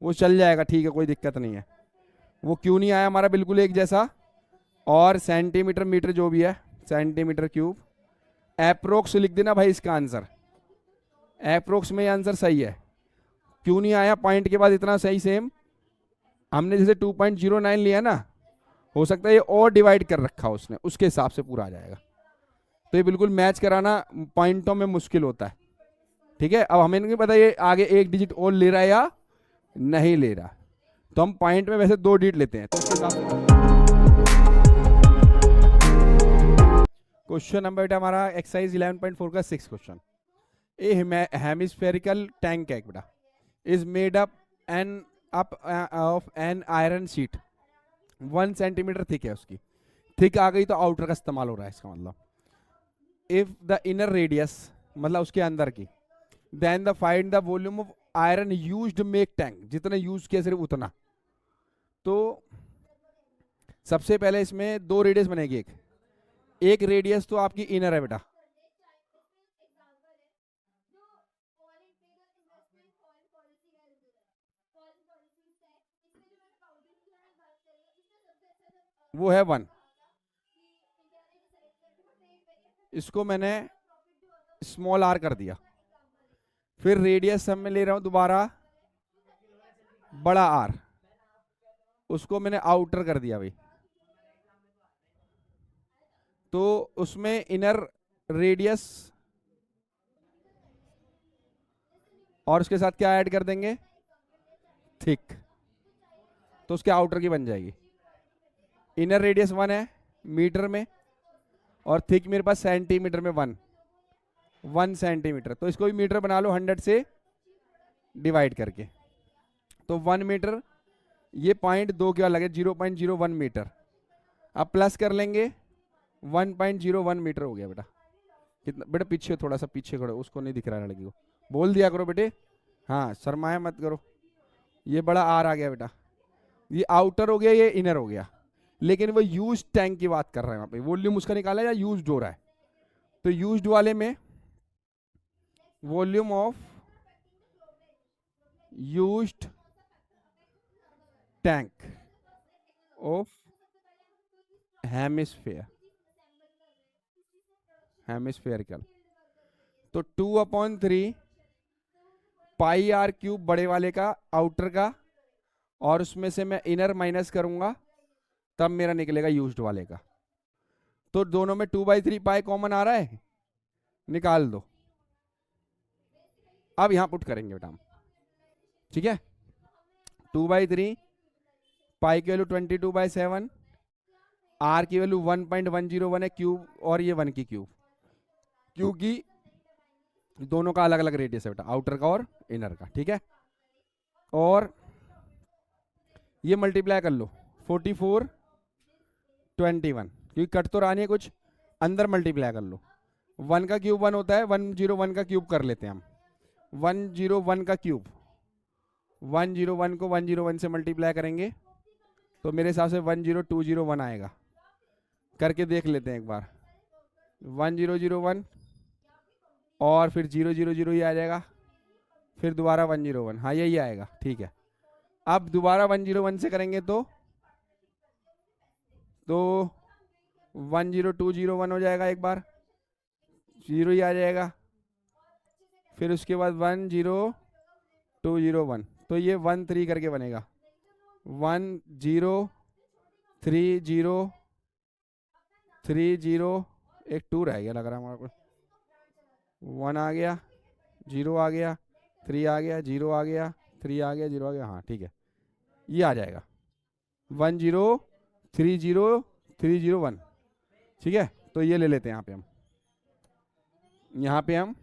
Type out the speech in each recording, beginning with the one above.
वो चल जाएगा, ठीक है, कोई दिक्कत नहीं है। वो क्यों नहीं आया हमारा बिल्कुल एक जैसा? और सेंटीमीटर मीटर जो भी है, सेंटीमीटर क्यूब, एप्रोक्स लिख देना भाई इसका आंसर, एप्रोक्स में आंसर सही है। क्यों नहीं आया पॉइंट के बाद इतना सही? सेम हमने जैसे 2.09 लिया ना, हो सकता है ये और डिवाइड कर रखा हो उसने, उसके हिसाब से पूरा आ जाएगा। तो ये बिल्कुल मैच कराना पॉइंटों में मुश्किल होता है, ठीक है। अब हमें नहीं पता ये आगे एक डिजिट और ले रहा है या नहीं ले रहा, तो हम पॉइंट में वैसे 2 डिजिट लेते हैं, तो उसके हिसाब से। क्वेश्चन नंबर बेटा हमारा एक्सरसाइज 11.4 का 6 क्वेश्चन। ए हेमिस्फेरिकल टैंक है बेटा, is made up of an iron sheet 1 centimetre thick है, उसकी थिक आ गई तो आउटर का इस्तेमाल हो रहा है, इसका मतलब इफ द इनर रेडियस मतलब उसके अंदर की, then the find the volume of iron used make tank, जितना यूज किया सिर्फ उतना। तो सबसे पहले इसमें 2 रेडियस बनेगी, एक रेडियस तो आपकी इनर है बेटा, वो है 1, इसको मैंने स्मॉल आर कर दिया। फिर रेडियस सब में ले रहा हूं दोबारा बड़ा आर, उसको मैंने आउटर कर दिया भाई। तो उसमें इनर रेडियस और उसके साथ क्या ऐड कर देंगे? थिक, तो उसके आउटर की बन जाएगी। इनर रेडियस 1 है मीटर में, और थिक मेरे पास सेंटीमीटर में 1 सेंटीमीटर, तो इसको भी मीटर बना लो 100 से डिवाइड करके, तो 1 मीटर, ये पॉइंट 2 क्या लगे 0.01 मीटर। अब प्लस कर लेंगे 1.01 मीटर हो गया बेटा। कितना बेटा? पीछे थोड़ा सा पीछे खड़ो, उसको नहीं दिख रहा है लड़की को, बोल दिया करो बेटे, हाँ शर्माया मत करो। ये बड़ा आर आ गया बेटा, ये आउटर हो गया, ये इनर हो गया, लेकिन वो यूज टैंक की बात कर रहे हैं वहां पे, वॉल्यूम उसका निकाला या यूज्ड हो रहा है। तो यूज्ड वाले में volume of used tank of hemispherical, तो 2/3 पाई आर क्यूब बड़े वाले का आउटर का, और उसमें से मैं इनर माइनस करूंगा, तब मेरा निकलेगा यूज्ड वाले का। तो दोनों में 2/3 पाई कॉमन आ रहा है, निकाल दो। अब यहां पुट करेंगे बेटा हम, ठीक है। 2/3 पाई की वैल्यू 22/7, आर की वैल्यू 1.101 है क्यूब, और ये 1 की क्यूब, क्योंकि दोनों का अलग अलग रेडियस है बेटा, आउटर का और इनर का, ठीक है। और ये मल्टीप्लाई कर लो 44 21, क्योंकि कट तो रहा नहीं है कुछ, अंदर मल्टीप्लाई कर लो। 1 का क्यूब 1 होता है, 101 का क्यूब कर लेते हैं हम, 101 का क्यूब, 101 को 101 से मल्टीप्लाई करेंगे तो मेरे हिसाब से 10201 आएगा। करके देख लेते हैं एक बार, 1001 और फिर 000 ही आ जाएगा, फिर दोबारा 101, हाँ यही आएगा, ठीक है। अब दोबारा 101 से करेंगे तो 10201 हो जाएगा, एक बार 0 ही आ जाएगा, फिर उसके बाद 10201, तो ये 13 करके बनेगा, 103030, एक 2 रह गया लग रहा है हमारे को, 1 आ गया, 0 आ गया, 3 आ गया, 0 आ गया, 3 आ गया, 0 आ गया, हाँ ठीक है, ये आ जाएगा 1030301, ठीक है। तो ये ले लेते हैं यहाँ पे हम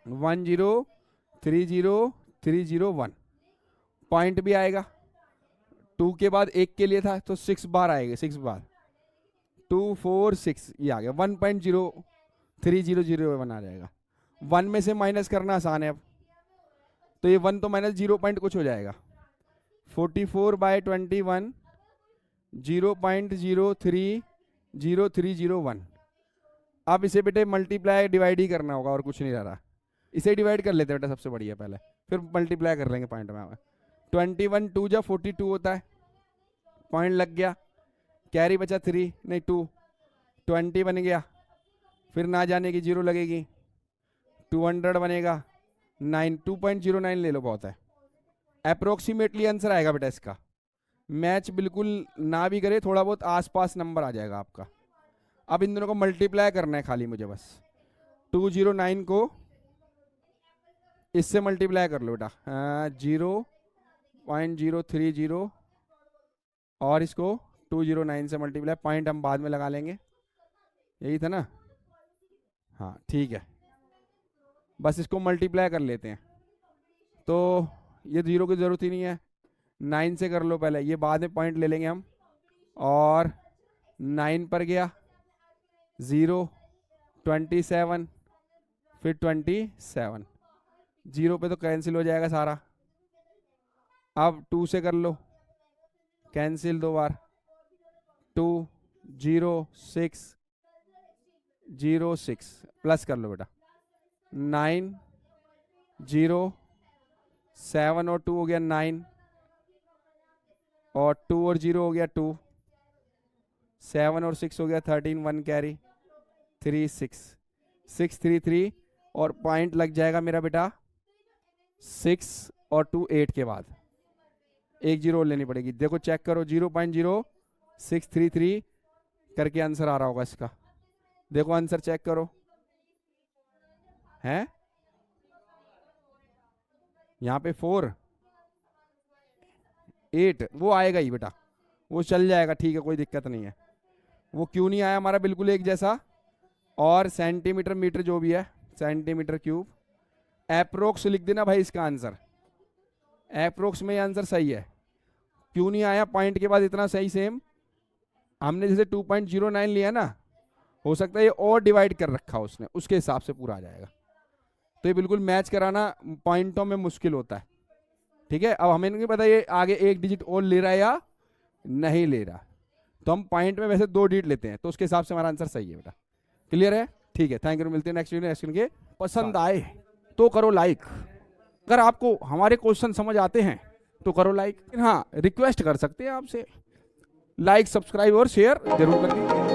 1030301, पॉइंट भी आएगा, 2 के बाद 1 के लिए था तो 6 बार आएगा, 6 बार 246, ये आ गया 1.03001 आ जाएगा। 1 में से माइनस करना आसान है अब, तो ये 1 तो माइनस 0 पॉइंट कुछ हो जाएगा, 44/21 0.0300301। अब इसे बेटे मल्टीप्लाई डिवाइड ही करना होगा और कुछ नहीं रह रहा, इसे डिवाइड कर लेते हैं बेटा, सबसे बढ़िया पहले, फिर मल्टीप्लाई कर लेंगे पॉइंट में। 21 2 जा 42 होता है, पॉइंट लग गया, कैरी बचा 3 नहीं 2, 20 बन गया, फिर ना जाने की 0 लगेगी, 200 बनेगा 9, 2.09 ले लो बहुत है। अप्रोक्सीमेटली आंसर आएगा बेटा इसका, मैच बिल्कुल ना भी करे, थोड़ा बहुत आसपास नंबर आ जाएगा आपका। अब इन दोनों को मल्टीप्लाई करना है खाली मुझे बस, 209 को इससे मल्टीप्लाई कर लो बेटा, 0.030 और इसको 209 से मल्टीप्लाई, पॉइंट हम बाद में लगा लेंगे, यही था ना, हाँ ठीक है, बस इसको मल्टीप्लाई कर लेते हैं। तो ये 0 की ज़रूरत ही नहीं है, 9 से कर लो पहले, ये बाद में पॉइंट ले लेंगे हम, और 9 पर गया 0, 27, फिर 27, 0 पे तो कैंसिल हो जाएगा सारा। अब 2 से कर लो, कैंसिल 2 बार, 2 0 6 0 6 प्लस कर लो बेटा, 9 0 7 और 2 हो गया 9, और 2 और 0 हो गया 2, 7 और 6 हो गया 13, 1 कैरी 3 6 6 3 3, और पॉइंट लग जाएगा मेरा बेटा 6 और 2 8 के बाद, एक 0 और लेनी पड़ेगी। देखो चेक करो, 0.0633 करके आंसर आ रहा होगा इसका, देखो आंसर चेक करो, है यहाँ पे 4 8 वो आएगा ही बेटा, वो चल जाएगा, ठीक है कोई दिक्कत नहीं है। वो क्यों नहीं आया हमारा बिल्कुल एक जैसा, और सेंटीमीटर मीटर जो भी है, सेंटीमीटर क्यूब, एप्रोक्स लिख देना भाई इसका आंसर, एप्रोक्स में आंसर सही है। क्यों नहीं आया पॉइंट के बाद इतना सही, सेम हमने जैसे 2.09 लिया ना, हो सकता है ये और डिवाइड कर रखा उसने, उसके हिसाब से पूरा आ जाएगा। तो ये बिल्कुल मैच कराना पॉइंटों में मुश्किल होता है, ठीक है। अब हमें नहीं पता ये आगे एक डिजिट और ले रहा है या नहीं ले रहा, तो हम पॉइंट में वैसे 2 डिजिट लेते हैं, तो उसके हिसाब से हमारा आंसर सही है बेटा, क्लियर है, ठीक है। थैंक यू, मिलते हैं नेक्स्ट वीडियो नेक्स्ट के। पसंद आए तो करो लाइक, अगर आपको हमारे क्वेश्चन समझ आते हैं तो करो लाइक, हाँ रिक्वेस्ट कर सकते हैं आपसे, लाइक सब्सक्राइब और शेयर जरूर कर दीजिए।